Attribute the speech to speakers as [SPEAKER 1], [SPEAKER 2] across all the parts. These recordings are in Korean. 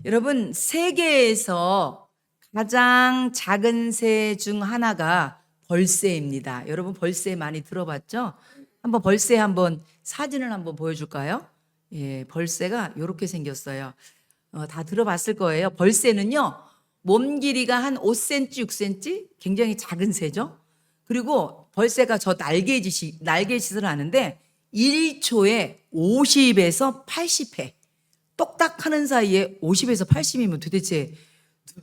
[SPEAKER 1] 여러분, 세계에서 가장 작은 새 중 하나가 벌새입니다. 여러분, 벌새 많이 들어봤죠? 한번 벌새 한번 사진을 한번 보여줄까요? 예, 벌새가 이렇게 생겼어요. 다 들어봤을 거예요. 벌새는요, 몸 길이가 한 5cm, 6cm? 굉장히 작은 새죠. 그리고 벌새가 저 날개짓을 하는데 1초에 50에서 80회. 똑딱 하는 사이에 50에서 80이면 도대체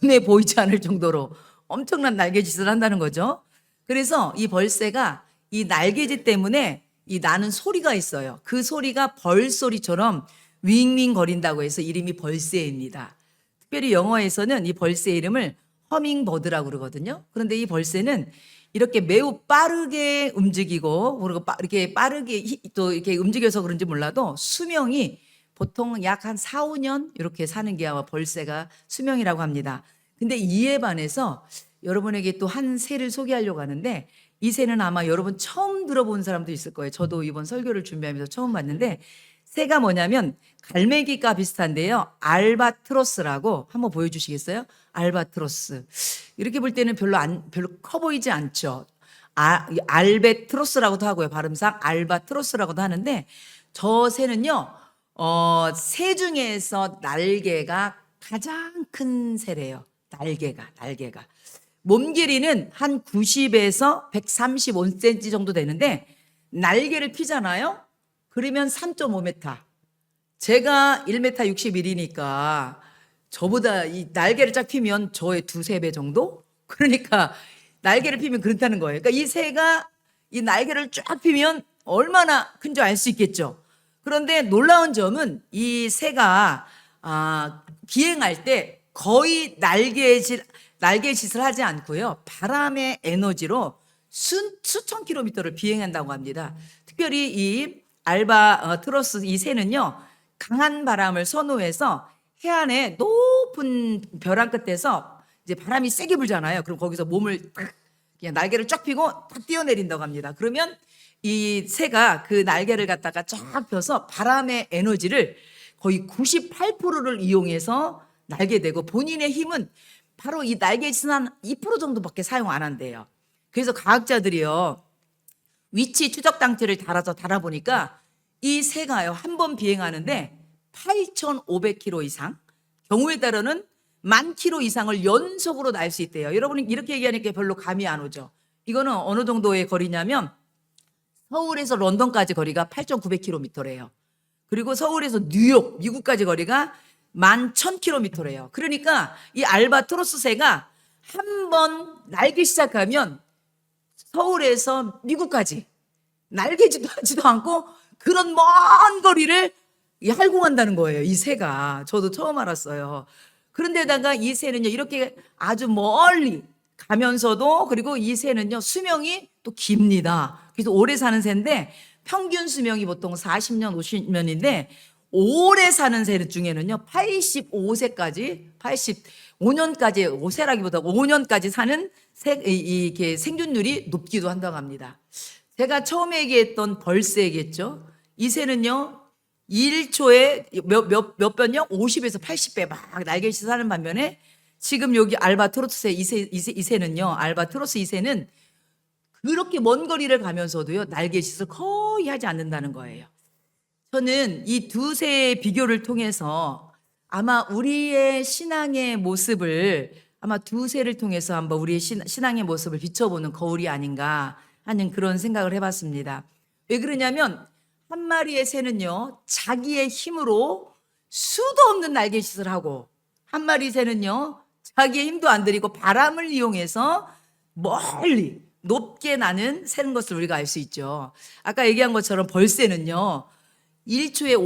[SPEAKER 1] 눈에 보이지 않을 정도로 엄청난 날개짓을 한다는 거죠. 그래서 이 벌새가 이 날개짓 때문에 이 나는 소리가 있어요. 그 소리가 벌소리처럼 윙윙 거린다고 해서 이름이 벌새입니다. 특별히 영어에서는 이 벌새 이름을 허밍버드라고 그러거든요. 그런데 이 벌새는 이렇게 매우 빠르게 움직이고 그리고 이렇게 빠르게 또 이렇게 움직여서 그런지 몰라도 수명이 보통 약 한 4, 5년 이렇게 사는 게 아마 벌새가 수명이라고 합니다. 근데 이에 반해서 여러분에게 또 한 새를 소개하려고 하는데 이 새는 아마 여러분 처음 들어본 사람도 있을 거예요. 저도 이번 설교를 준비하면서 처음 봤는데 새가 뭐냐면 갈매기과 비슷한데요. 알바트로스라고 한번 보여주시겠어요? 알바트로스. 이렇게 볼 때는 별로 커 보이지 않죠. 알베트로스라고도 하고요. 발음상 알바트로스라고도 하는데 저 새는요. 새 중에서 날개가 가장 큰 새래요. 날개가. 몸 길이는 한 90에서 135cm 정도 되는데 날개를 피잖아요. 그러면 3.5m. 제가 1m 61이니까 저보다 이 날개를 쫙 피면 저의 두세 배 정도? 그러니까 날개를 피면 그렇다는 거예요. 그러니까 이 새가 이 날개를 쫙 피면 얼마나 큰지 알 수 있겠죠. 그런데 놀라운 점은 이 새가 비행할 때 거의 날개짓을 하지 않고요. 바람의 에너지로 수천 킬로미터를 비행한다고 합니다. 특별히 이 알바트로스 이 새는요. 강한 바람을 선호해서 해안의 높은 벼랑 끝에서 이제 바람이 세게 불잖아요. 그럼 거기서 몸을 딱 그냥 날개를 쫙 펴고 딱 뛰어내린다고 합니다. 그러면 이 새가 그 날개를 갖다가 쫙 펴서 바람의 에너지를 거의 98%를 이용해서 날게 되고 본인의 힘은 바로 이 날개짓은 한 2% 정도밖에 사용 안 한대요. 그래서 과학자들이요. 위치 추적 장치를 달아보니까 이 새가요. 한 번 비행하는데 8,500km 이상, 경우에 따라는 10,000km 이상을 연속으로 날 수 있대요. 여러분이 이렇게 얘기하니까 별로 감이 안 오죠. 이거는 어느 정도의 거리냐면 서울에서 런던까지 거리가 8,900km래요. 그리고 서울에서 뉴욕, 미국까지 거리가 11,000km래요. 그러니까 이 알바트로스 새가 한 번 날기 시작하면 서울에서 미국까지 날개지도 하지도 않고 그런 먼 거리를 활공한다는 거예요. 이 새가. 저도 처음 알았어요. 그런데다가 이 새는요, 이렇게 아주 멀리 가면서도 그리고 이 새는요, 수명이 또 깁니다. 그래서 오래 사는 새인데 평균 수명이 보통 40년, 50년인데 오래 사는 새 중에는요, 85세까지, 85년까지, 5세라기보다 5년까지 사는 이게 생존율이 높기도 한다고 합니다. 제가 처음에 얘기했던 벌새겠죠. 이 새는요, 1초에 몇 번요? 50에서 80배 막 날개짓을 하는 반면에 지금 여기 알바트로스 이 새는요, 알바트로스 이 새는 그렇게 먼 거리를 가면서도요, 날개짓을 거의 하지 않는다는 거예요. 저는 이 두 새의 비교를 통해서 아마 우리의 신앙의 모습을 아마 두 새를 통해서 한번 우리의 신앙의 모습을 비춰보는 거울이 아닌가 하는 그런 생각을 해봤습니다. 왜 그러냐면 한 마리의 새는요, 자기의 힘으로 수도 없는 날개짓을 하고 한 마리 새는요, 자기의 힘도 안 들이고 바람을 이용해서 멀리 높게 새는 것을 우리가 알 수 있죠. 아까 얘기한 것처럼 벌새는요, 1초에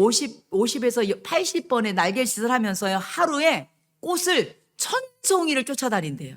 [SPEAKER 1] 50에서 80번의 날개짓을 하면서요, 하루에 꽃을 1,000송이를 쫓아다닌대요.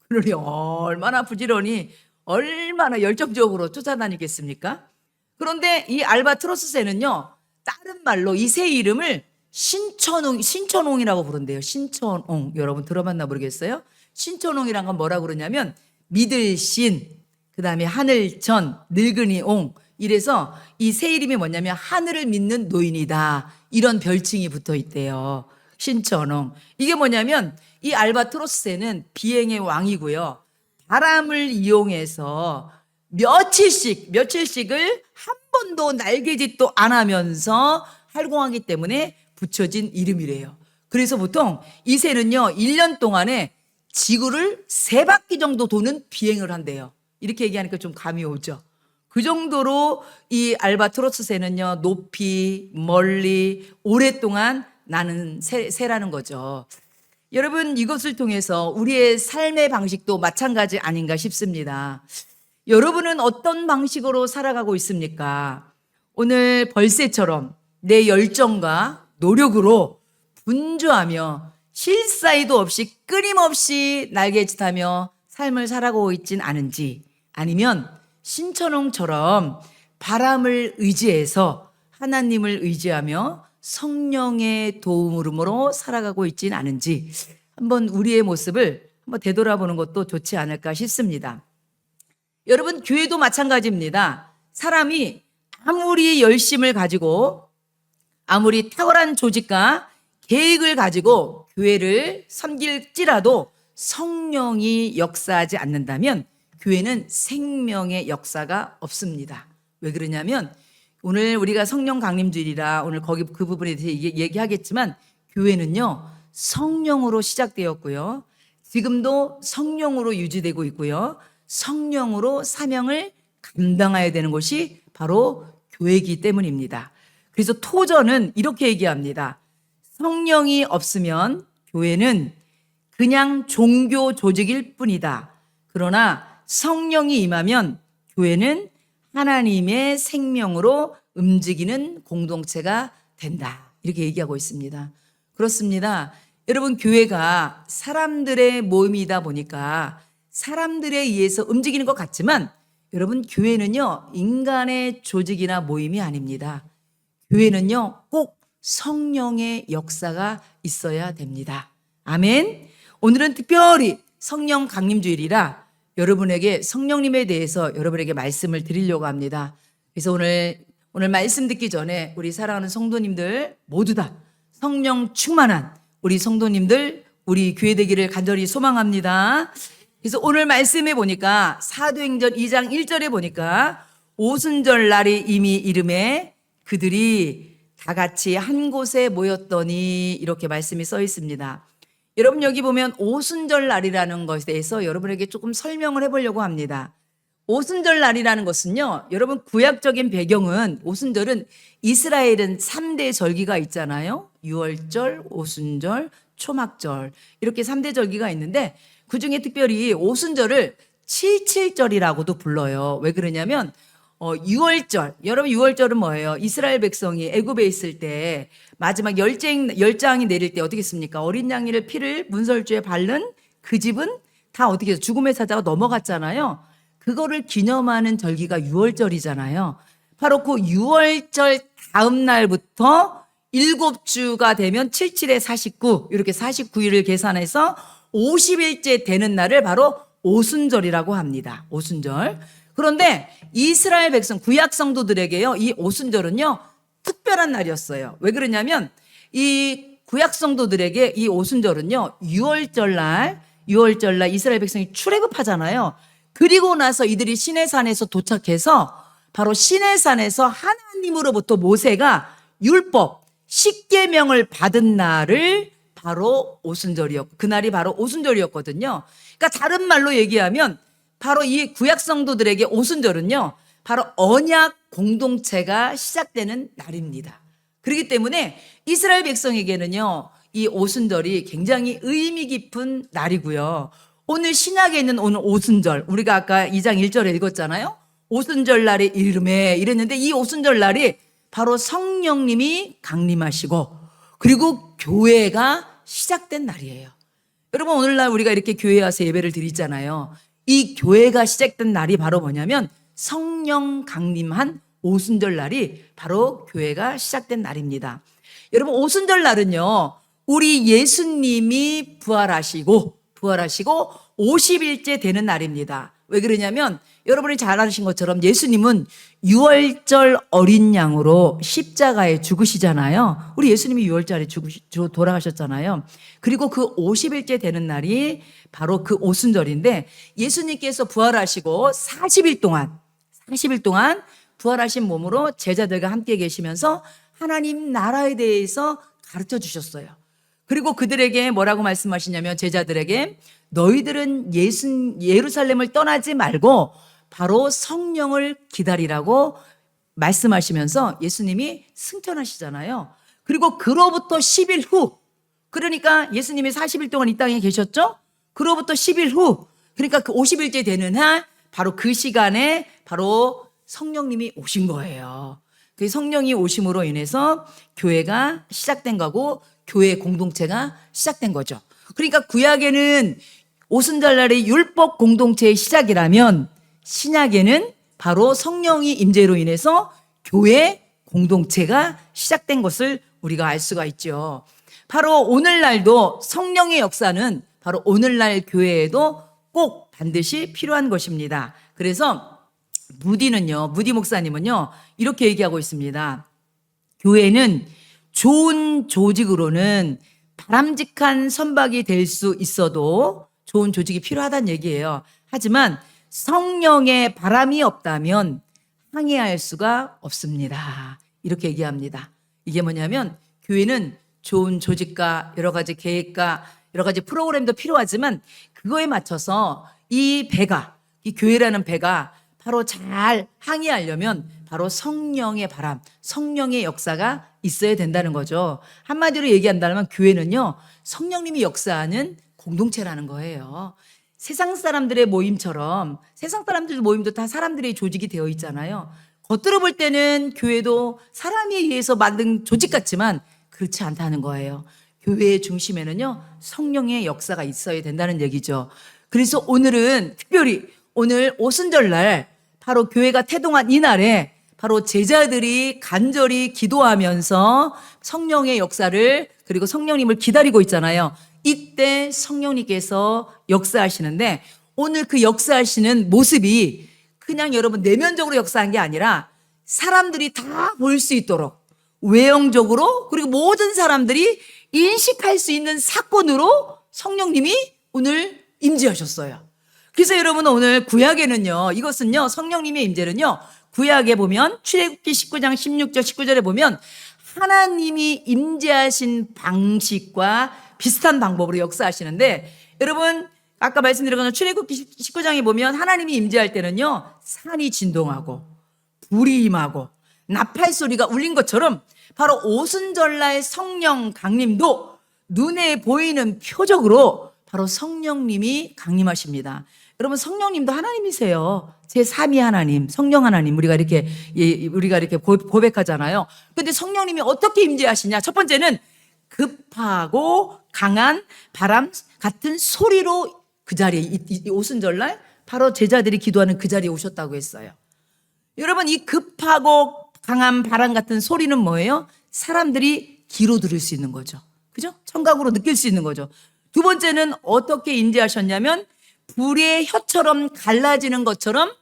[SPEAKER 1] 그러니 얼마나 부지런히, 얼마나 열정적으로 쫓아다니겠습니까? 그런데 이 알바트로스 새는요, 다른 말로 이 새 이름을 신천홍이라고 부른대요. 신천홍. 여러분 들어봤나 모르겠어요? 신천홍이란 건 뭐라고 그러냐면 믿을 신, 그 다음에 하늘천, 늙은이 옹. 이래서 이 새 이름이 뭐냐면 하늘을 믿는 노인이다. 이런 별칭이 붙어 있대요. 신천홍. 이게 뭐냐면 이 알바트로스 새는 비행의 왕이고요. 바람을 이용해서 며칠씩을 한 번도 날개짓도 안 하면서 활공하기 때문에 붙여진 이름이래요. 그래서 보통 이 새는요, 1년 동안에 지구를 3바퀴 정도 도는 비행을 한대요. 이렇게 얘기하니까 좀 감이 오죠. 그 정도로 이 알바트로스 새는요, 높이, 멀리, 오랫동안 나는 새라는 거죠. 여러분, 이것을 통해서 우리의 삶의 방식도 마찬가지 아닌가 싶습니다. 여러분은 어떤 방식으로 살아가고 있습니까? 오늘 벌새처럼 내 열정과 노력으로 분주하며 쉴 사이도 없이 끊임없이 날개짓하며 삶을 살아가고 있진 않은지, 아니면 신천홍처럼 바람을 의지해서 하나님을 의지하며 성령의 도움으로 살아가고 있진 않은지 한번 우리의 모습을 한번 되돌아보는 것도 좋지 않을까 싶습니다. 여러분, 교회도 마찬가지입니다. 사람이 아무리 열심을 가지고 아무리 탁월한 조직과 계획을 가지고 교회를 섬길지라도 성령이 역사하지 않는다면 교회는 생명의 역사가 없습니다. 왜 그러냐면 오늘 우리가 성령 강림주일이라 오늘 거기 그 부분에 대해서 얘기하겠지만 교회는요, 성령으로 시작되었고요. 지금도 성령으로 유지되고 있고요. 성령으로 사명을 감당해야 되는 것이 바로 교회이기 때문입니다. 그래서 토저는 이렇게 얘기합니다. 성령이 없으면 교회는 그냥 종교 조직일 뿐이다. 그러나 성령이 임하면 교회는 하나님의 생명으로 움직이는 공동체가 된다. 이렇게 얘기하고 있습니다. 그렇습니다. 여러분, 교회가 사람들의 모임이다 보니까 사람들에 의해서 움직이는 것 같지만 여러분, 교회는요, 인간의 조직이나 모임이 아닙니다. 교회는요, 꼭 성령의 역사가 있어야 됩니다. 아멘. 오늘은 특별히 성령 강림주일이라 여러분에게 성령님에 대해서 여러분에게 말씀을 드리려고 합니다. 그래서 오늘 말씀 듣기 전에 우리 사랑하는 성도님들 모두 다 성령 충만한 우리 성도님들, 우리 교회 되기를 간절히 소망합니다. 그래서 오늘 말씀해 보니까 사도행전 2장 1절에 보니까 오순절 날이 이미 이름에 그들이 다 같이 한 곳에 모였더니 이렇게 말씀이 써 있습니다. 여러분, 여기 보면 오순절 날이라는 것에 대해서 여러분에게 조금 설명을 해보려고 합니다. 오순절 날이라는 것은요, 여러분 구약적인 배경은 오순절은 이스라엘은 3대 절기가 있잖아요. 유월절, 오순절, 초막절 이렇게 3대 절기가 있는데 그중에 특별히 오순절을 칠칠절이라고도 불러요. 왜 그러냐면 유월절, 여러분 유월절은 뭐예요? 이스라엘 백성이 애굽에 있을 때 마지막 열장이 내릴 때 어떻게 했습니까? 어린 양이를 피를 문설주에 바른 그 집은 다 어떻게 해서 죽음의 사자가 넘어갔잖아요. 그거를 기념하는 절기가 유월절이잖아요. 바로 그 유월절 다음 날부터 7주가 되면 77에 49 이렇게 49일을 계산해서 50일째 되는 날을 바로 오순절이라고 합니다. 오순절. 그런데 이스라엘 백성 구약 성도들에게요, 이 오순절은요 특별한 날이었어요. 왜 그러냐면 이 구약 성도들에게 이 오순절은요 유월절날 이스라엘 백성이 출애굽하잖아요. 그리고 나서 이들이 시내산에서 도착해서 바로 시내산에서 하나님으로부터 모세가 율법 10계명을 받은 날을 바로 오순절이었고 그날이 바로 오순절이었거든요. 그러니까 다른 말로 얘기하면 바로 이 구약 성도들에게 오순절은요 바로 언약 공동체가 시작되는 날입니다. 그렇기 때문에 이스라엘 백성에게는요 이 오순절이 굉장히 의미 깊은 날이고요. 오늘 신약에 있는 오늘 오순절, 우리가 아까 2장 1절에 읽었잖아요. 오순절 날이 이름에 이랬는데 이 오순절 날이 바로 성령님이 강림하시고 그리고 교회가 시작된 날이에요. 여러분, 오늘날 우리가 이렇게 교회에 와서 예배를 드리잖아요. 이 교회가 시작된 날이 바로 뭐냐면 성령 강림한 오순절 날이 바로 교회가 시작된 날입니다. 여러분, 오순절 날은요 우리 예수님이 부활하시고 50일째 되는 날입니다. 왜 그러냐면 여러분이 잘 아시는 것처럼 예수님은 6월절 어린 양으로 십자가에 죽으시잖아요. 우리 예수님이 6월절에 돌아가셨잖아요. 그리고 그 50일째 되는 날이 바로 그 오순절인데 예수님께서 부활하시고 40일 동안 부활하신 몸으로 제자들과 함께 계시면서 하나님 나라에 대해서 가르쳐 주셨어요. 그리고 그들에게 뭐라고 말씀하시냐면 제자들에게 너희들은 예루살렘을 떠나지 말고 바로 성령을 기다리라고 말씀하시면서 예수님이 승천하시잖아요. 그리고 그로부터 10일 후, 그러니까 예수님이 40일 동안 이 땅에 계셨죠? 그로부터 10일 후, 그러니까 그 50일째 되는 날 바로 그 시간에 바로 성령님이 오신 거예요. 그 성령이 오심으로 인해서 교회가 시작된 거고 교회 공동체가 시작된 거죠. 그러니까 구약에는 오순절날의 율법 공동체의 시작이라면 신약에는 바로 성령이 임재로 인해서 교회 공동체가 시작된 것을 우리가 알 수가 있죠. 바로 오늘날도 성령의 역사는 바로 오늘날 교회에도 꼭 반드시 필요한 것입니다. 그래서 무디 목사님은요, 이렇게 얘기하고 있습니다. 교회는 좋은 조직으로는 바람직한 선박이 될 수 있어도 좋은 조직이 필요하다는 얘기예요. 하지만 성령의 바람이 없다면 항해할 수가 없습니다. 이렇게 얘기합니다. 이게 뭐냐면 교회는 좋은 조직과 여러 가지 계획과 여러 가지 프로그램도 필요하지만 그거에 맞춰서 이 교회라는 배가 바로 잘 항해하려면 바로 성령의 바람, 성령의 역사가 있어야 된다는 거죠. 한마디로 얘기한다면 교회는요, 성령님이 역사하는 공동체라는 거예요. 세상 사람들의 모임처럼, 세상 사람들 모임도 다 사람들의 조직이 되어 있잖아요. 겉으로 볼 때는 교회도 사람에 의해서 만든 조직 같지만 그렇지 않다는 거예요. 교회의 중심에는요, 성령의 역사가 있어야 된다는 얘기죠. 그래서 오늘은 특별히 오늘 오순절날 바로 교회가 태동한 이날에 바로 제자들이 간절히 기도하면서 성령의 역사를 그리고 성령님을 기다리고 있잖아요. 이때 성령님께서 역사하시는데 오늘 그 역사하시는 모습이 그냥 여러분 내면적으로 역사한 게 아니라 사람들이 다 볼 수 있도록 외형적으로 그리고 모든 사람들이 인식할 수 있는 사건으로 성령님이 오늘 임재하셨어요. 그래서 여러분 오늘 구약에는요, 이것은요, 성령님의 임재는요, 구약에 보면 출애굽기 19장 16절 19절에 보면 하나님이 임재하신 방식과 비슷한 방법으로 역사하시는데 여러분 아까 말씀드린 것처럼 출애굽기 19장에 보면 하나님이 임재할 때는요, 산이 진동하고 불이 임하고 나팔 소리가 울린 것처럼 바로 오순절날 성령 강림도 눈에 보이는 표적으로 바로 성령님이 강림하십니다. 여러분 성령님도 하나님이세요. 제3위 하나님, 성령 하나님 우리가 이렇게 고백하잖아요. 근데 성령님이 어떻게 임재하시냐? 첫 번째는 급하고 강한 바람 같은 소리로 그 자리에 이 오순절날 바로 제자들이 기도하는 그 자리에 오셨다고 했어요. 여러분 이 급하고 강한 바람 같은 소리는 뭐예요? 사람들이 귀로 들을 수 있는 거죠. 그죠? 청각으로 느낄 수 있는 거죠. 두 번째는 어떻게 임재하셨냐면 불의 혀처럼 갈라지는 것처럼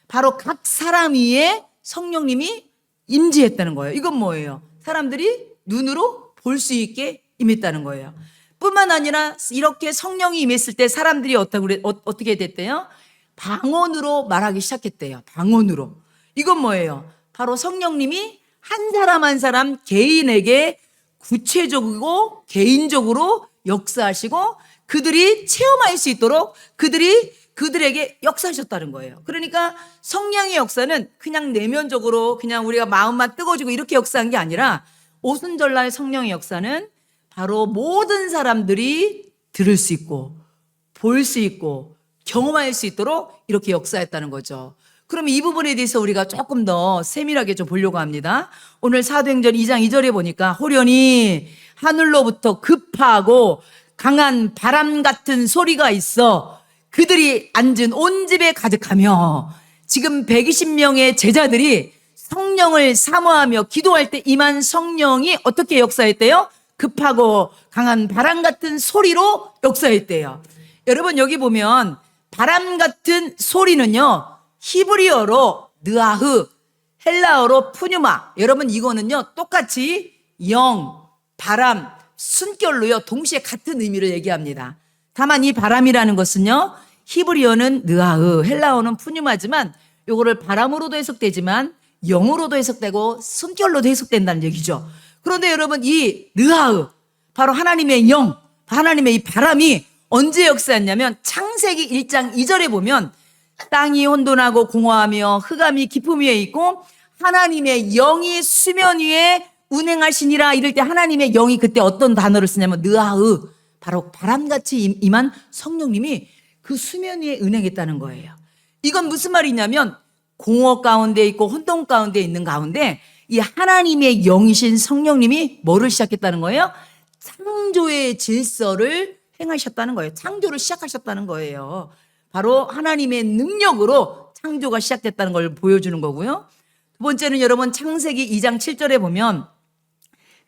[SPEAKER 1] 바로 각 사람 위에 성령님이 임재했다는 거예요. 이건 뭐예요? 사람들이 눈으로 볼 수 있게 임했다는 거예요. 뿐만 아니라 이렇게 성령이 임했을 때 사람들이 어떻게 됐대요? 방언으로 말하기 시작했대요. 방언으로. 이건 뭐예요? 바로 성령님이 한 사람 한 사람 개인에게 구체적이고 개인적으로 역사하시고 그들이 체험할 수 있도록 그들에게 역사하셨다는 거예요. 그러니까 성령의 역사는 그냥 내면적으로 그냥 우리가 마음만 뜨거워지고 이렇게 역사한 게 아니라 오순절날 성령의 역사는 바로 모든 사람들이 들을 수 있고 볼 수 있고 경험할 수 있도록 이렇게 역사했다는 거죠. 그럼 이 부분에 대해서 우리가 조금 더 세밀하게 좀 보려고 합니다. 오늘 사도행전 2장 2절에 보니까 호련히 하늘로부터 급하고 강한 바람 같은 소리가 있어 그들이 앉은 온 집에 가득하며 지금 120명의 제자들이 성령을 사모하며 기도할 때 임한 성령이 어떻게 역사했대요? 급하고 강한 바람 같은 소리로 역사했대요. 여러분 여기 보면 바람 같은 소리는요 히브리어로 느아흐, 헬라어로 푸뉴마. 여러분 이거는요 똑같이 영, 바람, 순결로요 동시에 같은 의미를 얘기합니다. 다만 이 바람이라는 것은요 히브리어는 느아흐, 헬라어는 푸뉴마지만 요거를 바람으로도 해석되지만 영으로도 해석되고 순결로도 해석된다는 얘기죠. 그런데 여러분 이 느아흐, 바로 하나님의 영, 하나님의 이 바람이 언제 역사했냐면 창세기 1장 2절에 보면 땅이 혼돈하고 공허하며 흑암이 깊음 위에 있고 하나님의 영이 수면 위에 운행하시니라. 이럴 때 하나님의 영이 그때 어떤 단어를 쓰냐면 느아흐, 바로 바람같이 임한 성령님이 그 수면 위에 운행했다는 거예요. 이건 무슨 말이냐면 공허 가운데 있고 혼돈 가운데 있는 가운데 이 하나님의 영이신 성령님이 뭐를 시작했다는 거예요? 창조의 질서를 행하셨다는 거예요. 창조를 시작하셨다는 거예요. 바로 하나님의 능력으로 창조가 시작됐다는 걸 보여주는 거고요. 두 번째는 여러분 창세기 2장 7절에 보면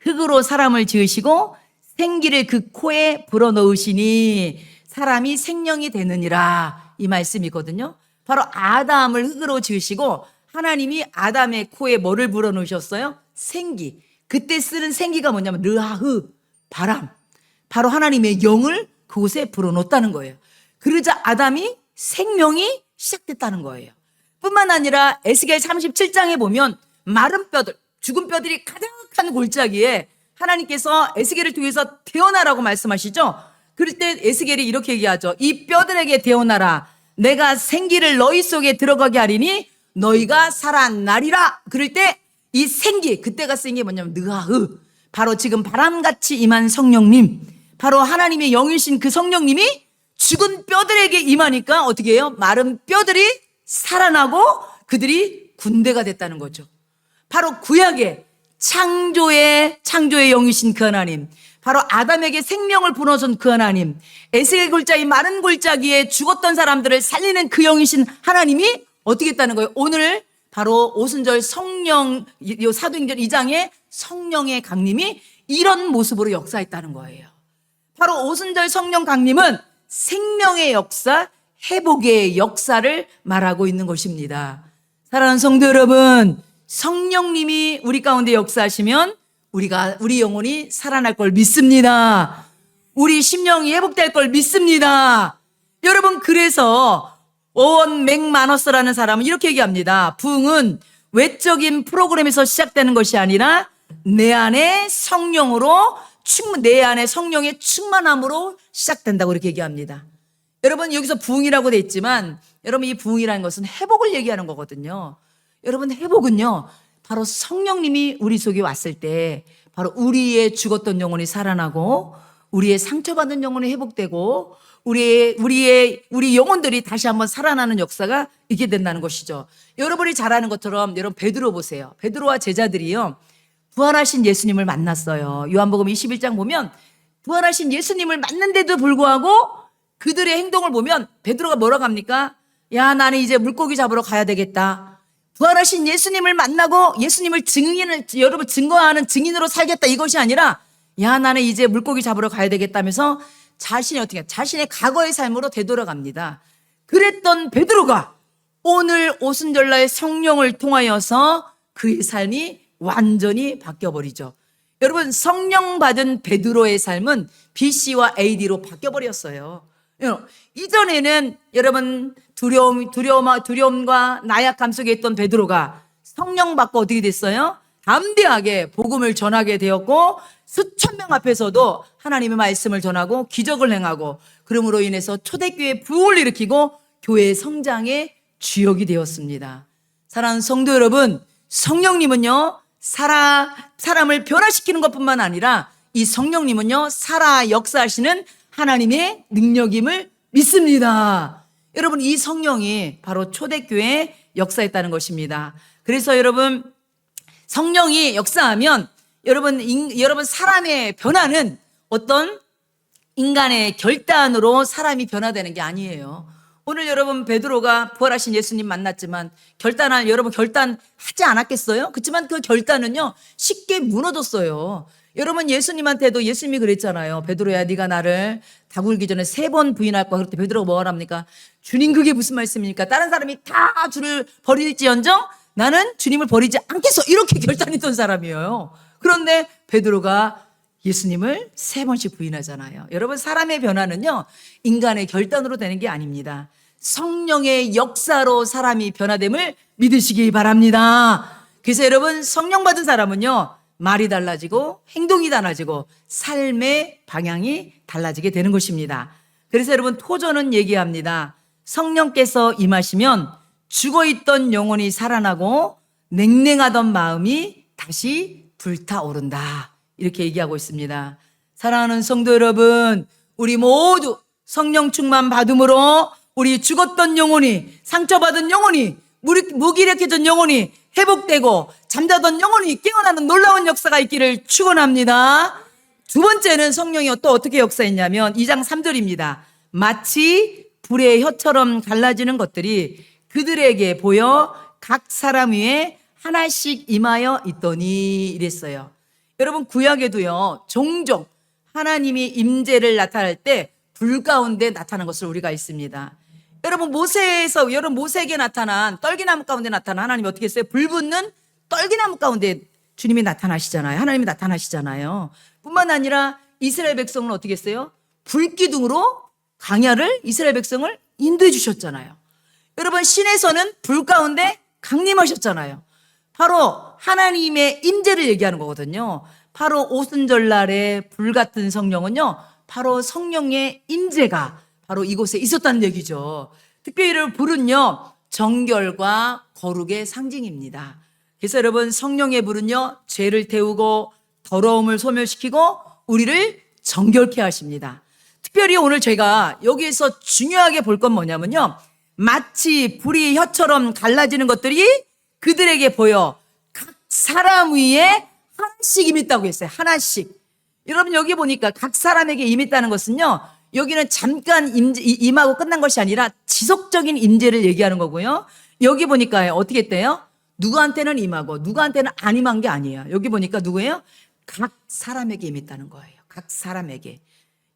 [SPEAKER 1] 흙으로 사람을 지으시고 생기를 그 코에 불어넣으시니 사람이 생명이 되느니라, 이 말씀이거든요. 바로 아담을 흙으로 지으시고 하나님이 아담의 코에 뭐를 불어넣으셨어요? 생기. 그때 쓰는 생기가 뭐냐면 르하흐, 바람. 바로 하나님의 영을 그곳에 불어넣었다는 거예요. 그러자 아담이 생명이 시작됐다는 거예요. 뿐만 아니라 에스겔 37장에 보면 마른 뼈들, 죽은 뼈들이 가득한 골짜기에 하나님께서 에스겔을 통해서 태어나라고 말씀하시죠. 그럴 때 에스겔이 이렇게 얘기하죠. 이 뼈들에게 태어나라. 내가 생기를 너희 속에 들어가게 하리니 너희가 살아나리라. 그럴 때 이 생기, 그때가 쓴 게 뭐냐면 느하흐, 바로 지금 바람같이 임한 성령님, 바로 하나님의 영이신 그 성령님이 죽은 뼈들에게 임하니까 어떻게 해요? 마른 뼈들이 살아나고 그들이 군대가 됐다는 거죠. 바로 구약의 창조의 영이신 그 하나님, 바로 아담에게 생명을 불어준 그 하나님, 에스겔 골짜기 마른 골짜기에 죽었던 사람들을 살리는 그 영이신 하나님이 어떻게 했다는 거예요? 오늘 바로 오순절 성령, 사도행전 2장에 성령의 강림이 이런 모습으로 역사했다는 거예요. 바로 오순절 성령 강림은 생명의 역사, 회복의 역사를 말하고 있는 것입니다. 사랑하는 성도 여러분, 성령님이 우리 가운데 역사하시면 우리 영혼이 살아날 걸 믿습니다. 우리 심령이 회복될 걸 믿습니다. 여러분, 그래서 오원 맥마너스라는 사람은 이렇게 얘기합니다. 부흥은 외적인 프로그램에서 시작되는 것이 아니라 내 안에 내 안에 성령의 충만함으로 시작된다고 이렇게 얘기합니다. 여러분, 여기서 부흥이라고 돼 있지만 여러분, 이 부흥이라는 것은 회복을 얘기하는 거거든요. 여러분, 회복은요 바로 성령님이 우리 속에 왔을 때 바로 우리의 죽었던 영혼이 살아나고 우리의 상처받은 영혼이 회복되고 우리 영혼들이 다시 한번 살아나는 역사가 있게 된다는 것이죠. 여러분이 잘 아는 것처럼 여러분 베드로 보세요. 베드로와 제자들이요 부활하신 예수님을 만났어요. 요한복음 21장 보면 부활하신 예수님을 만났는데도 불구하고 그들의 행동을 보면 베드로가 뭐라고 합니까? 야, 나는 이제 물고기 잡으러 가야 되겠다. 부활하신 예수님을 만나고 예수님을 여러분 증거하는 증인으로 살겠다, 이것이 아니라 야, 나는 이제 물고기 잡으러 가야 되겠다면서 자신의 과거의 삶으로 되돌아갑니다. 그랬던 베드로가 오늘 오순절날 성령을 통하여서 그의 삶이 완전히 바뀌어버리죠. 여러분, 성령 받은 베드로의 삶은 BC와 AD로 바뀌어버렸어요. 이전에는 여러분 두려움과 나약함 속에 있던 베드로가 성령 받고 어떻게 됐어요? 담대하게 복음을 전하게 되었고 수천 명 앞에서도 하나님의 말씀을 전하고 기적을 행하고 그러므로 인해서 초대교회 부흥을 일으키고 교회의 성장의 주역이 되었습니다. 사랑하는 성도 여러분, 성령님은요 사람을 변화시키는 것뿐만 아니라 이 성령님은요 살아 역사하시는 하나님의 능력임을 믿습니다. 여러분, 이 성령이 바로 초대교회에 역사했다는 것입니다. 그래서 여러분, 성령이 역사하면 여러분 사람의 변화는 어떤 인간의 결단으로 사람이 변화되는 게 아니에요. 오늘 여러분 베드로가 부활하신 예수님 만났지만 여러분 결단하지 않았겠어요? 그렇지만 그 결단은요 쉽게 무너졌어요. 여러분 예수님한테도 예수님이 그랬잖아요. 베드로야 네가 나를 다 굴기 전에 3번 부인할 거야. 그럴 때 베드로가 뭐라 합니까? 주님 그게 무슨 말씀입니까? 다른 사람이 다 주를 버릴지언정 나는 주님을 버리지 않겠어. 이렇게 결단했던 사람이에요. 그런데 베드로가 예수님을 3번씩 부인하잖아요. 여러분 사람의 변화는요 인간의 결단으로 되는 게 아닙니다. 성령의 역사로 사람이 변화됨을 믿으시기 바랍니다. 그래서 여러분 성령 받은 사람은요 말이 달라지고 행동이 달라지고 삶의 방향이 달라지게 되는 것입니다. 그래서 여러분 토저는 얘기합니다. 성령께서 임하시면 죽어있던 영혼이 살아나고 냉랭하던 마음이 다시 불타오른다. 이렇게 얘기하고 있습니다. 사랑하는 성도 여러분, 우리 모두 성령 충만 받음으로 우리 죽었던 영혼이, 상처받은 영혼이, 무기력해진 영혼이 회복되고 잠자던 영혼이 깨어나는 놀라운 역사가 있기를 축원합니다. 두 번째는 성령이 또 어떻게 역사했냐면 2장 3절입니다. 마치 불의 혀처럼 갈라지는 것들이 그들에게 보여 각 사람 위에 하나씩 임하여 있더니 이랬어요. 여러분 구약에도요 종종 하나님이 임재를 나타낼 때 불 가운데 나타난 것을 우리가 있습니다. 여러분 모세에게 나타난 떨기나무 가운데 나타난 하나님이 어떻게 했어요? 불 붙는 떨기나무 가운데 주님이 나타나시잖아요. 하나님이 나타나시잖아요. 뿐만 아니라 이스라엘 백성은 어떻게 했어요? 불기둥으로 광야를 이스라엘 백성을 인도해 주셨잖아요. 여러분 신에서는 불 가운데 강림하셨잖아요. 바로 하나님의 임재를 얘기하는 거거든요. 바로 오순절날의 불같은 성령은요 바로 성령의 임재가 바로 이곳에 있었다는 얘기죠. 특별히 불은요 정결과 거룩의 상징입니다. 그래서 여러분 성령의 불은요 죄를 태우고 더러움을 소멸시키고 우리를 정결케 하십니다. 특별히 오늘 제가 여기에서 중요하게 볼 건 뭐냐면요 마치 불이 혀처럼 갈라지는 것들이 그들에게 보여 각 사람 위에 하나씩 임했다고 했어요. 하나씩. 여러분 여기 보니까 각 사람에게 임했다는 것은요 여기는 잠깐 임하고 끝난 것이 아니라 지속적인 임재를 얘기하는 거고요. 여기 보니까 어떻게 했대요? 누구한테는 임하고 누구한테는 안 임한 게 아니에요. 여기 보니까 누구예요? 각 사람에게 임했다는 거예요. 각 사람에게.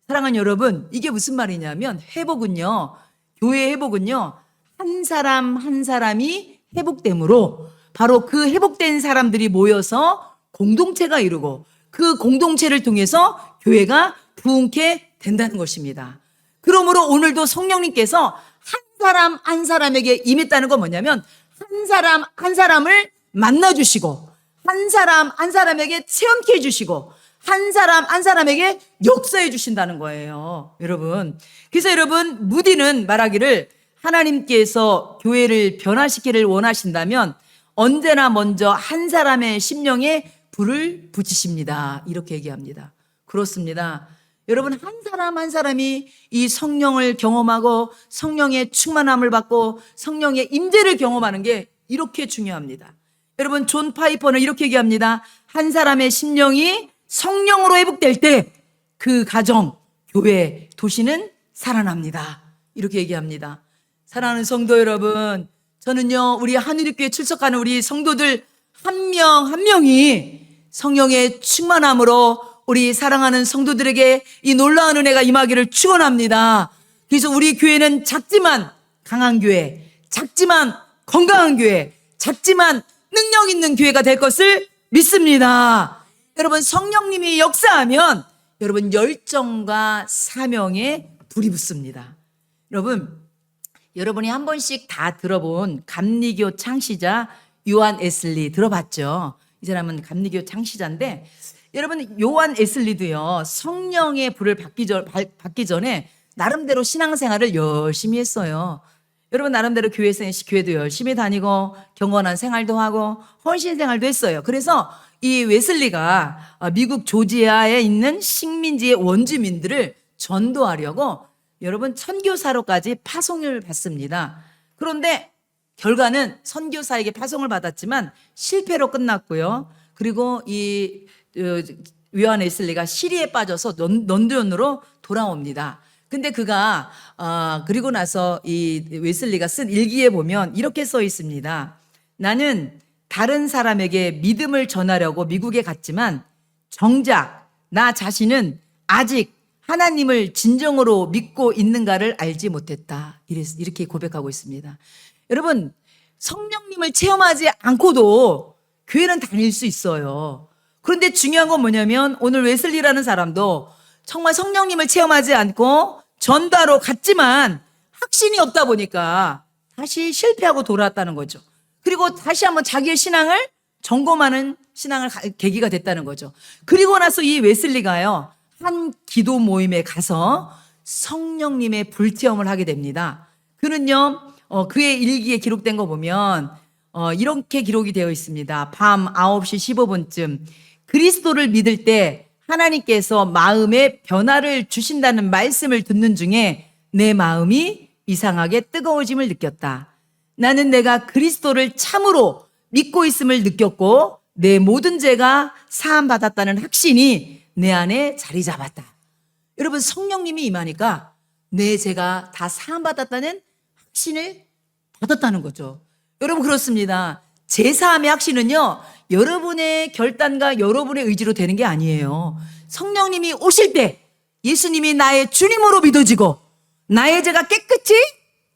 [SPEAKER 1] 사랑하는 여러분, 이게 무슨 말이냐면 회복은요. 교회의 회복은요. 한 사람 한 사람이 회복됨으로 바로 그 회복된 사람들이 모여서 공동체가 이루고 그 공동체를 통해서 교회가 부흥케 된다는 것입니다. 그러므로 오늘도 성령님께서 한 사람 한 사람에게 임했다는 건 뭐냐면 한 사람 한 사람을 만나주시고 한 사람 한 사람에게 체험케 해주시고 한 사람 한 사람에게 역사해 주신다는 거예요. 여러분. 그래서 여러분 무디는 말하기를 하나님께서 교회를 변화시키기를 원하신다면 언제나 먼저 한 사람의 심령에 불을 붙이십니다. 이렇게 얘기합니다. 그렇습니다. 여러분 한 사람 한 사람이 이 성령을 경험하고 성령의 충만함을 받고 성령의 임재를 경험하는 게 이렇게 중요합니다. 여러분 존 파이퍼는 이렇게 얘기합니다. 한 사람의 심령이 성령으로 회복될 때 그 가정, 교회, 도시는 살아납니다. 이렇게 얘기합니다. 사랑하는 성도 여러분, 저는요 우리 하늘교회 출석하는 우리 성도들 한 명 한 명이 성령의 충만함으로 우리 사랑하는 성도들에게 이 놀라운 은혜가 임하기를 축원합니다. 그래서 우리 교회는 작지만 강한 교회, 작지만 건강한 교회, 작지만 능력 있는 교회가 될 것을 믿습니다. 여러분 성령님이 역사하면 여러분 열정과 사명에 불이 붙습니다. 여러분이 한 번씩 다 들어본 감리교 창시자 요한 웨슬리 들어봤죠? 이 사람은 감리교 창시자인데 여러분 요한 웨슬리도요 성령의 불을 받기 전에 나름대로 신앙생활을 열심히 했어요. 여러분 나름대로 교회도 열심히 다니고 경건한 생활도 하고 헌신 생활도 했어요. 그래서 이 웨슬리가 미국 조지아에 있는 식민지의 원주민들을 전도하려고 여러분 선교사로까지 파송을 받습니다. 그런데 결과는 선교사에게 파송을 받았지만 실패로 끝났고요. 그리고 이 요한 웨슬리가 시리에 빠져서 런던으로 돌아옵니다. 근데 그가 그리고 나서 이 웨슬리가 쓴 일기에 보면 이렇게 써 있습니다. 나는 다른 사람에게 믿음을 전하려고 미국에 갔지만 정작 나 자신은 아직 하나님을 진정으로 믿고 있는가를 알지 못했다. 이렇게 고백하고 있습니다. 여러분, 성령님을 체험하지 않고도 교회는 다닐 수 있어요. 그런데 중요한 건 뭐냐면 오늘 웨슬리라는 사람도 정말 성령님을 체험하지 않고 전도하러 갔지만 확신이 없다 보니까 다시 실패하고 돌아왔다는 거죠. 그리고 다시 한번 자기의 신앙을 점검하는 계기가 됐다는 거죠. 그리고 나서 이 웨슬리가요, 한 기도 모임에 가서 성령님의 불체험을 하게 됩니다. 그는요, 그의 일기에 기록된 거 보면 이렇게 기록이 되어 있습니다. 밤 9시 15분쯤 그리스도를 믿을 때 하나님께서 마음에 변화를 주신다는 말씀을 듣는 중에 내 마음이 이상하게 뜨거워짐을 느꼈다. 나는 내가 그리스도를 참으로 믿고 있음을 느꼈고 내 모든 죄가 사함받았다는 확신이 내 안에 자리 잡았다. 여러분, 성령님이 임하니까 내 죄가 다 사함받았다는 확신을 받았다는 거죠. 여러분, 그렇습니다. 제사함의 확신은요, 여러분의 결단과 여러분의 의지로 되는 게 아니에요. 성령님이 오실 때 예수님이 나의 주님으로 믿어지고 나의 죄가 깨끗이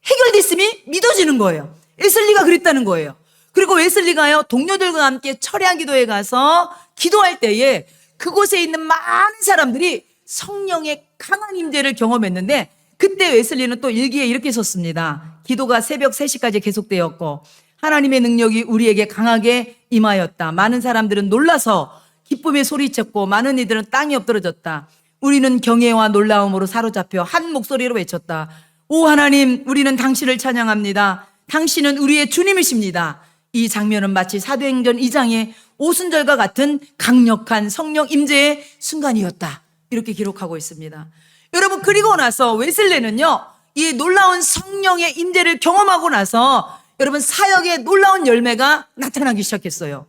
[SPEAKER 1] 해결됐음이 믿어지는 거예요. 웨슬리가 그랬다는 거예요. 그리고 웨슬리가요, 동료들과 함께 철야 기도에 가서 기도할 때에 그곳에 있는 많은 사람들이 성령의 강한 임재를 경험했는데, 그때 웨슬리는 또 일기에 이렇게 썼습니다. 기도가 새벽 3시까지 계속되었고 하나님의 능력이 우리에게 강하게 임하였다. 많은 사람들은 놀라서 기쁨에 소리쳤고 많은 이들은 땅이 엎드러졌다. 우리는 경외와 놀라움으로 사로잡혀 한 목소리로 외쳤다. 오 하나님, 우리는 당신을 찬양합니다. 당신은 우리의 주님이십니다. 이 장면은 마치 사도행전 2장의 오순절과 같은 강력한 성령 임재의 순간이었다. 이렇게 기록하고 있습니다. 여러분, 그리고 나서 웨슬리는요, 이 놀라운 성령의 임재를 경험하고 나서 여러분, 사역의 놀라운 열매가 나타나기 시작했어요.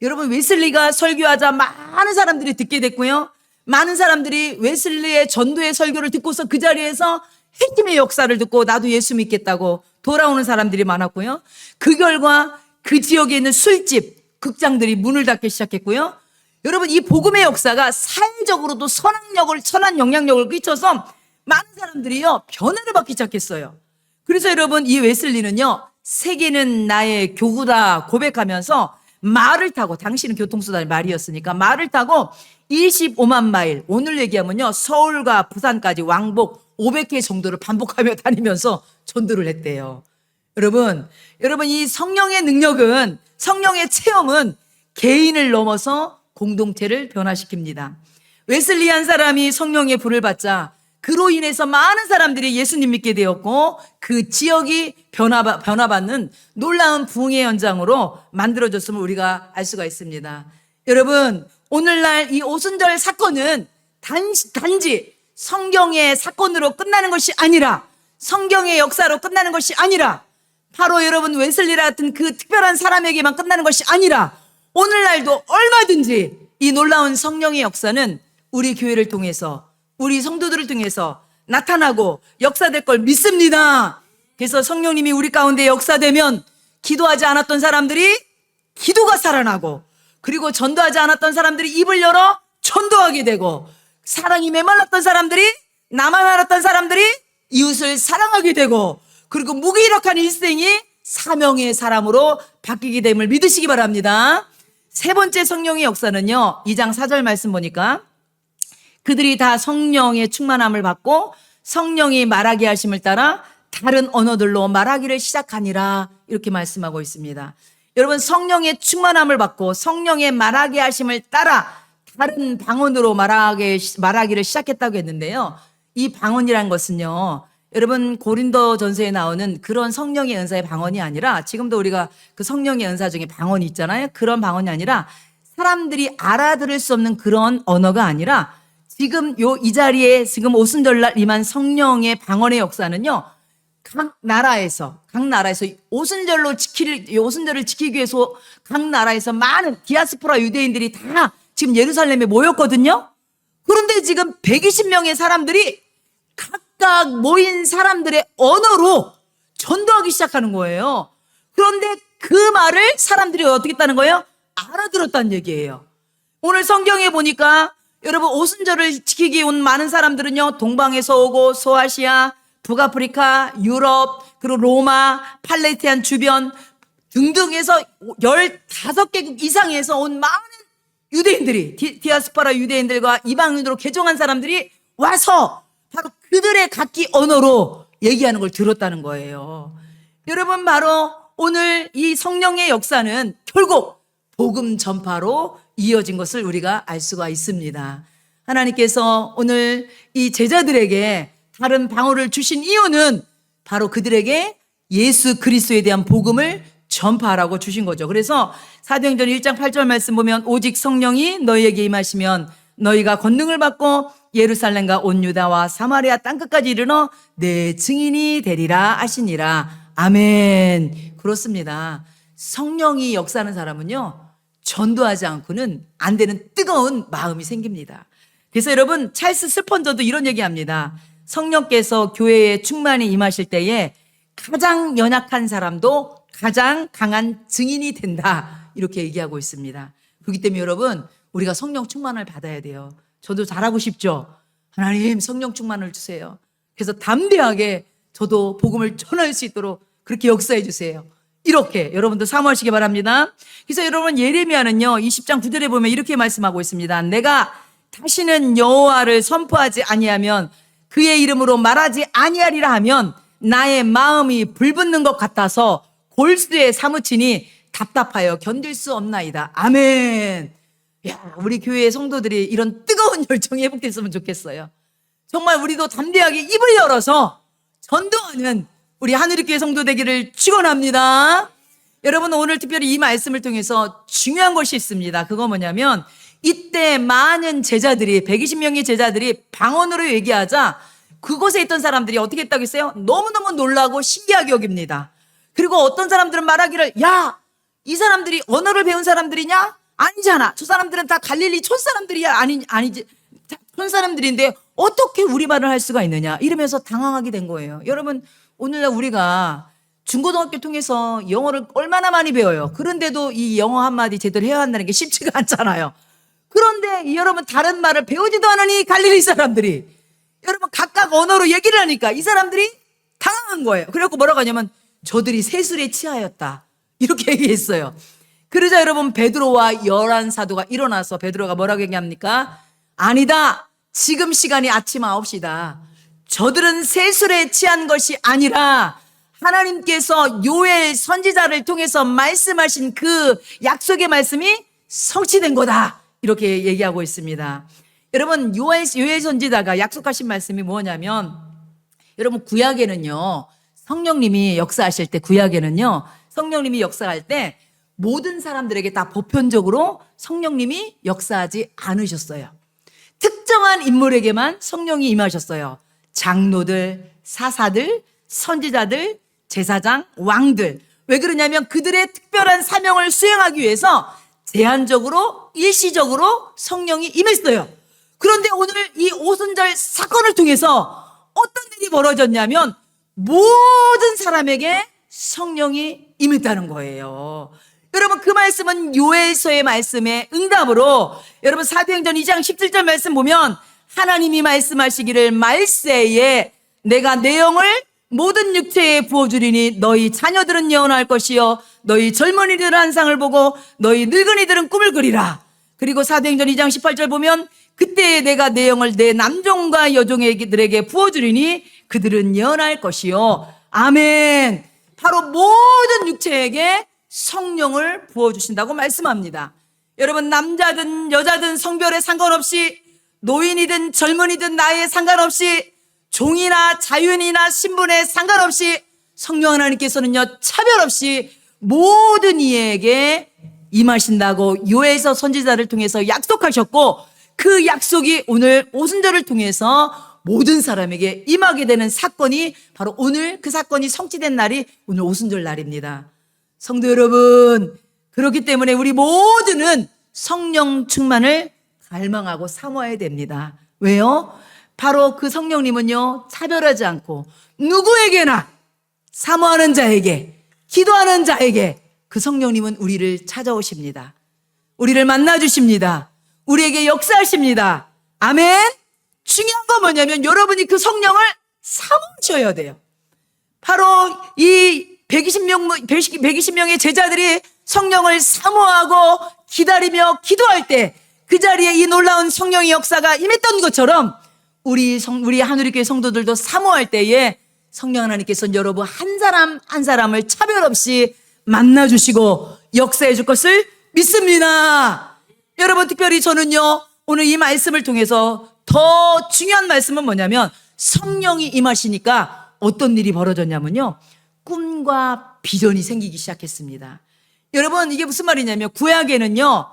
[SPEAKER 1] 여러분, 웨슬리가 설교하자 많은 사람들이 듣게 됐고요. 많은 사람들이 웨슬리의 전도의 설교를 듣고서 그 자리에서 핵심의 역사를 듣고 나도 예수 믿겠다고 돌아오는 사람들이 많았고요. 그 결과 그 지역에 있는 술집, 극장들이 문을 닫기 시작했고요. 여러분, 이 복음의 역사가 사회적으로도 선한 영향력을 끼쳐서 많은 사람들이요, 변화를 받기 시작했어요. 그래서 여러분, 이 웨슬리는요, 세계는 나의 교구다 고백하면서 말을 타고, 당시는 교통수단이 말이었으니까 말을 타고 25만 마일, 오늘 얘기하면요, 서울과 부산까지 왕복 500개 정도를 반복하며 다니면서 전도를 했대요. 여러분, 이 성령의 능력은, 성령의 체험은 개인을 넘어서 공동체를 변화시킵니다. 웨슬리 한 사람이 성령의 불을 받자 그로 인해서 많은 사람들이 예수님 믿게 되었고 그 지역이 변화받는 놀라운 부흥의 현장으로 만들어졌음을 우리가 알 수가 있습니다. 여러분, 오늘날 이 오순절 사건은 단지 성경의 사건으로 끝나는 것이 아니라, 성경의 역사로 끝나는 것이 아니라, 바로 여러분 웨슬리 같은 그 특별한 사람에게만 끝나는 것이 아니라 오늘날도 얼마든지 이 놀라운 성령의 역사는 우리 교회를 통해서, 우리 성도들을 통해서 나타나고 역사될 걸 믿습니다. 그래서 성령님이 우리 가운데 역사되면 기도하지 않았던 사람들이 기도가 살아나고, 그리고 전도하지 않았던 사람들이 입을 열어 전도하게 되고, 사랑이 메말랐던 사람들이, 나만 알았던 사람들이 이웃을 사랑하게 되고, 그리고 무기력한 일생이 사명의 사람으로 바뀌게 됨을 믿으시기 바랍니다. 세 번째 성령의 역사는요, 2장 4절 말씀 보니까 그들이 다 성령의 충만함을 받고 성령이 말하게 하심을 따라 다른 언어들로 말하기를 시작하니라, 이렇게 말씀하고 있습니다. 여러분, 성령의 충만함을 받고 성령의 말하게 하심을 따라 다른 방언으로 말하기를 시작했다고 했는데요. 이 방언이란 것은요, 여러분 고린도 전서에 나오는 그런 성령의 은사의 방언이 아니라, 지금도 우리가 그 성령의 은사 중에 방언이 있잖아요. 그런 방언이 아니라 사람들이 알아들을 수 없는 그런 언어가 아니라, 지금 이 자리에 지금 오순절날 임한 성령의 방언의 역사는요, 각 나라에서 오순절을 지키기 위해서 각 나라에서 많은 디아스포라 유대인들이 다 지금 예루살렘에 모였거든요. 그런데 지금 120명의 사람들이 각각 모인 사람들의 언어로 전도하기 시작하는 거예요. 그런데 그 말을 사람들이 어떻게 했다는 거예요? 알아들었다는 얘기예요. 오늘 성경에 보니까 여러분 오순절을 지키기 온 많은 사람들은요, 동방에서 오고 소아시아, 북아프리카, 유럽, 그리고 로마, 팔레티안 주변 등등에서 15개국 이상에서 온 많은 유대인들이, 디아스포라 유대인들과 이방인으로 개종한 사람들이 와서 바로 그들의 각기 언어로 얘기하는 걸 들었다는 거예요. 여러분, 바로 오늘 이 성령의 역사는 결국 복음 전파로 이어진 것을 우리가 알 수가 있습니다. 하나님께서 오늘 이 제자들에게 다른 방언을 주신 이유는 바로 그들에게 예수 그리스도에 대한 복음을 전파하라고 주신 거죠. 그래서 사도행전 1장 8절 말씀 보면 오직 성령이 너희에게 임하시면 너희가 권능을 받고 예루살렘과 온 유다와 사마리아 땅끝까지 이르러 내 증인이 되리라 하시니라. 아멘. 그렇습니다. 성령이 역사하는 사람은요, 전도하지 않고는 안 되는 뜨거운 마음이 생깁니다. 그래서 여러분, 찰스 스펀저도 이런 얘기합니다. 성령께서 교회에 충만히 임하실 때에 가장 연약한 사람도 가장 강한 증인이 된다, 이렇게 얘기하고 있습니다. 그렇기 때문에 여러분, 우리가 성령 충만을 받아야 돼요. 저도 잘하고 싶죠? 하나님 성령 충만을 주세요. 그래서 담대하게 저도 복음을 전할 수 있도록 그렇게 역사해 주세요. 이렇게 여러분도 사모하시기 바랍니다. 그래서 여러분, 예레미야는요 20장 9절에 보면 이렇게 말씀하고 있습니다. 내가 다시는 여호와를 선포하지 아니하면 그의 이름으로 말하지 아니하리라 하면 나의 마음이 불붙는 것 같아서 골수에 사무치니 답답하여 견딜 수 없나이다. 아멘. 야, 우리 교회의 성도들이 이런 뜨거운 열정이 회복됐으면 좋겠어요. 정말 우리도 담대하게 입을 열어서 전도하는 우리 하늘교회 성도 되기를 축원합니다. 여러분, 오늘 특별히 이 말씀을 통해서 중요한 것이 있습니다. 그거 뭐냐면, 이때 많은 제자들이, 120명의 제자들이 방언으로 얘기하자 그곳에 있던 사람들이 어떻게 했다고 했어요? 너무너무 놀라고 신기하게 여깁니다. 그리고 어떤 사람들은 말하기를, 야, 이 사람들이 언어를 배운 사람들이냐? 아니잖아. 저 사람들은 다 갈릴리 촌사람들이야. 아니지. 촌사람들인데 어떻게 우리 말을 할 수가 있느냐, 이러면서 당황하게 된 거예요. 여러분, 오늘날 우리가 중고등학교 통해서 영어를 얼마나 많이 배워요. 그런데도 이 영어 한마디 제대로 해야 한다는 게 쉽지가 않잖아요. 그런데 여러분, 다른 말을 배우지도 않으니 갈릴리 사람들이 여러분 각각 언어로 얘기를 하니까 이 사람들이 당황한 거예요. 그래갖고 뭐라고 하냐면 저들이 세술에 취하였다, 이렇게 얘기했어요. 그러자 여러분, 베드로와 11사도가 일어나서 베드로가 뭐라고 얘기합니까? 아니다, 지금 시간이 아침 9시다. 저들은 세술에 취한 것이 아니라 하나님께서 요엘 선지자를 통해서 말씀하신 그 약속의 말씀이 성취된 거다, 이렇게 얘기하고 있습니다. 여러분, 요엘 선지자가 약속하신 말씀이 뭐냐면, 여러분, 구약에는요 성령님이 역사하실 때, 구약에는요 성령님이 역사할 때 모든 사람들에게 다 보편적으로 성령님이 역사하지 않으셨어요. 특정한 인물에게만 성령이 임하셨어요. 장로들, 사사들, 선지자들, 제사장, 왕들. 왜 그러냐면 그들의 특별한 사명을 수행하기 위해서 제한적으로, 일시적으로 성령이 임했어요. 그런데 오늘 이 오순절 사건을 통해서 어떤 일이 벌어졌냐면 모든 사람에게 성령이 임했다는 거예요. 여러분, 그 말씀은 요엘서의 말씀의 응답으로, 여러분 사도행전 2장 17절 말씀 보면 하나님이 말씀하시기를 말세에 내가 내 영을 모든 육체에 부어주리니 너희 자녀들은 예언할 것이요 너희 젊은이들은 환상을 보고 너희 늙은이들은 꿈을 꾸리라. 그리고 사도행전 2장 18절 보면 그때에 내가 내 영을 내 남종과 여종들에게 부어주리니 그들은 예언할 것이요. 아멘. 바로 모든 육체에게 성령을 부어주신다고 말씀합니다. 여러분, 남자든 여자든 성별에 상관없이, 노인이든 젊은이든 나이에 상관없이, 종이나 자유인이나 신분에 상관없이 성령 하나님께서는요 차별 없이 모든 이에게 임하신다고 요엘서 선지자를 통해서 약속하셨고, 그 약속이 오늘 오순절을 통해서 모든 사람에게 임하게 되는 사건이 바로 오늘, 그 사건이 성취된 날이 오늘 오순절 날입니다. 성도 여러분, 그렇기 때문에 우리 모두는 성령 충만을 갈망하고 사모해야 됩니다. 왜요? 바로 그 성령님은요 차별하지 않고 누구에게나, 사모하는 자에게, 기도하는 자에게 그 성령님은 우리를 찾아오십니다. 우리를 만나 주십니다. 우리에게 역사하십니다. 아멘. 중요한 건 뭐냐면 여러분이 그 성령을 사모셔야 돼요. 바로 이 120명의 제자들이 성령을 사모하고 기다리며 기도할 때 그 자리에 이 놀라운 성령의 역사가 임했던 것처럼 우리 하늘교회 성도들도 사모할 때에 성령 하나님께서는 여러분 한 사람 한 사람을 차별 없이 만나주시고 역사해 줄 것을 믿습니다. 여러분, 특별히 저는요, 오늘 이 말씀을 통해서 더 중요한 말씀은 뭐냐면 성령이 임하시니까 어떤 일이 벌어졌냐면요, 꿈과 비전이 생기기 시작했습니다. 여러분, 이게 무슨 말이냐면 구약에는요,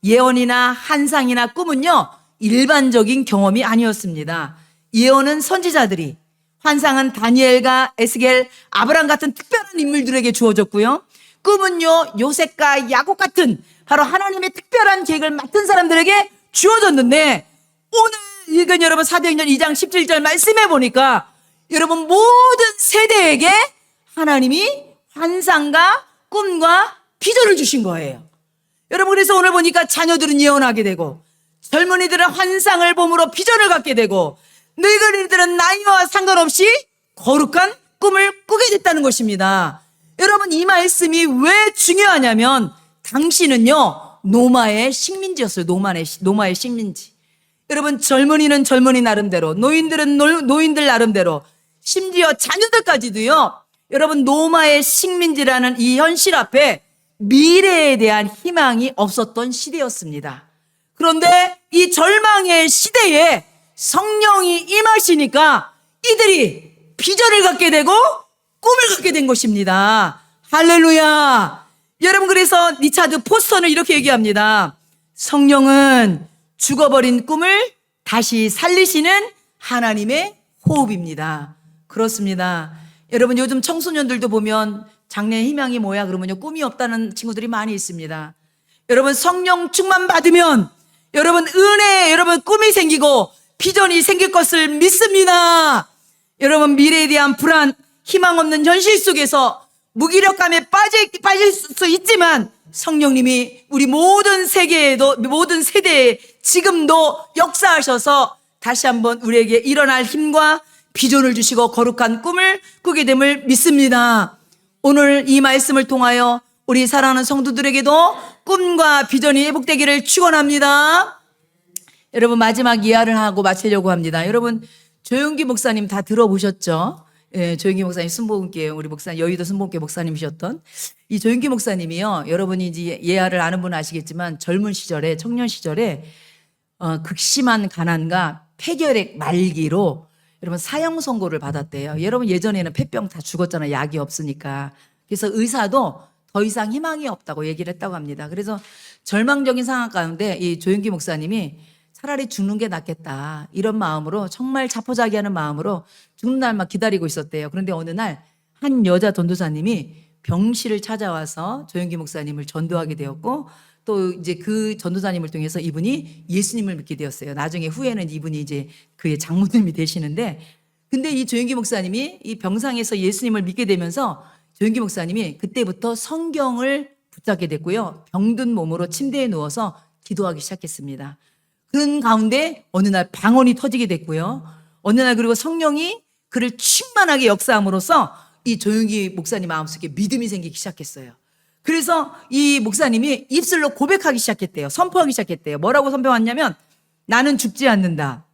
[SPEAKER 1] 예언이나 환상이나 꿈은요, 일반적인 경험이 아니었습니다. 예언은 선지자들이, 환상은 다니엘과 에스겔, 아브람 같은 특별한 인물들에게 주어졌고요. 꿈은요, 요셉과 야곱 같은 바로 하나님의 특별한 계획을 맡은 사람들에게 주어졌는데, 오늘 읽은 여러분 사도행전 2장 17절 말씀해 보니까 여러분 모든 세대에게 하나님이 환상과 꿈과 비전을 주신 거예요. 여러분, 그래서 오늘 보니까 자녀들은 예언하게 되고, 젊은이들은 환상을 봄으로 비전을 갖게 되고, 늙은이들은 나이와 상관없이 거룩한 꿈을 꾸게 됐다는 것입니다. 여러분, 이 말씀이 왜 중요하냐면 당신은요, 노마의 식민지였어요. 노마의 식민지. 여러분, 젊은이는 젊은이 나름대로, 노인들은 노인들 나름대로, 심지어 자녀들까지도요, 여러분, 노마의 식민지라는 이 현실 앞에 미래에 대한 희망이 없었던 시대였습니다. 그런데 이 절망의 시대에 성령이 임하시니까 이들이 비전을 갖게 되고 꿈을 갖게 된 것입니다. 할렐루야. 여러분, 그래서 리차드 포스터는 이렇게 얘기합니다. 성령은 죽어버린 꿈을 다시 살리시는 하나님의 호흡입니다. 그렇습니다. 여러분, 요즘 청소년들도 보면 장래의 희망이 뭐야 그러면요, 꿈이 없다는 친구들이 많이 있습니다. 여러분, 성령 충만 받으면 여러분 은혜에 여러분 꿈이 생기고 비전이 생길 것을 믿습니다. 여러분, 미래에 대한 불안, 희망 없는 현실 속에서 무기력감에 빠질 수 있지만 성령님이 우리 모든 세계에도, 모든 세대에 지금도 역사하셔서 다시 한번 우리에게 일어날 힘과 비전을 주시고 거룩한 꿈을 꾸게 됨을 믿습니다. 오늘 이 말씀을 통하여 우리 사랑하는 성도들에게도 꿈과 비전이 회복되기를 축원합니다. 여러분, 마지막 이야기를 하고 마치려고 합니다. 여러분, 조용기 목사님 다 들어보셨죠? 예, 조용기 목사님 순복음교회, 우리 목사님, 여의도 순복음교회 목사님이셨던 이 조용기 목사님이요, 여러분이 이제 예화를 아는 분은 아시겠지만 젊은 시절에, 청년 시절에 극심한 가난과 폐결핵 말기로 여러분 사형 선고를 받았대요. 여러분, 예전에는 폐병 다 죽었잖아요. 약이 없으니까. 그래서 의사도 더 이상 희망이 없다고 얘기를 했다고 합니다. 그래서 절망적인 상황 가운데 이 조용기 목사님이 차라리 죽는 게 낫겠다, 이런 마음으로, 정말 자포자기하는 마음으로 죽는 날만 기다리고 있었대요. 그런데 어느 날 한 여자 전도사님이 병실을 찾아와서 조용기 목사님을 전도하게 되었고, 또 이제 그 전도사님을 통해서 이분이 예수님을 믿게 되었어요. 나중에 후에는 이분이 이제 그의 장모님이 되시는데, 근데 이 조용기 목사님이 이 병상에서 예수님을 믿게 되면서 조용기 목사님이 그때부터 성경을 붙잡게 됐고요, 병든 몸으로 침대에 누워서 기도하기 시작했습니다. 그런 가운데 어느 날 방언이 터지게 됐고요, 어느 날 그리고 성령이 그를 충만하게 역사함으로써 이 조용기 목사님 마음속에 믿음이 생기기 시작했어요. 그래서 이 목사님이 입술로 고백하기 시작했대요. 선포하기 시작했대요. 뭐라고 선포했냐면, 나는 죽지 않는다.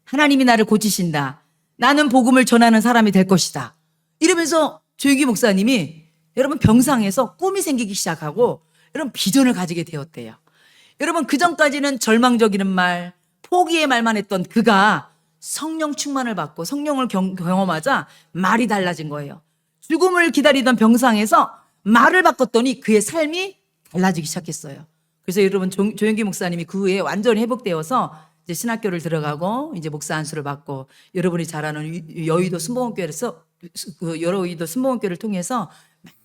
[SPEAKER 1] 하나님이 나를 고치신다. 나는 복음을 전하는 사람이 될 것이다. 이러면서 조용기 목사님이 여러분 병상에서 꿈이 생기기 시작하고 여러분 비전을 가지게 되었대요. 여러분, 그전까지는 절망적인 말, 포기의 말만 했던 그가 성령 충만을 받고 성령을 경험하자 말이 달라진 거예요. 죽음을 기다리던 병상에서 말을 바꿨더니 그의 삶이 달라지기 시작했어요. 그래서 여러분, 조용기 목사님이 그 후에 완전히 회복되어서 이제 신학교를 들어가고 이제 목사 안수를 받고, 여러분이 잘 아는 여의도 순복음교회에서 여의도 순복음교회를 통해서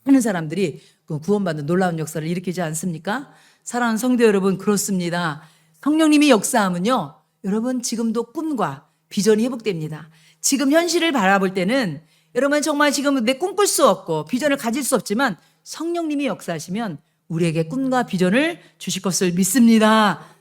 [SPEAKER 1] 많은 사람들이 구원받는 놀라운 역사를 일으키지 않습니까? 사랑하는 성도 여러분, 그렇습니다. 성령님이 역사하면요, 여러분 지금도 꿈과 비전이 회복됩니다. 지금 현실을 바라볼 때는 여러분 정말 지금 내 꿈꿀 수 없고 비전을 가질 수 없지만 성령님이 역사하시면 우리에게 꿈과 비전을 주실 것을 믿습니다.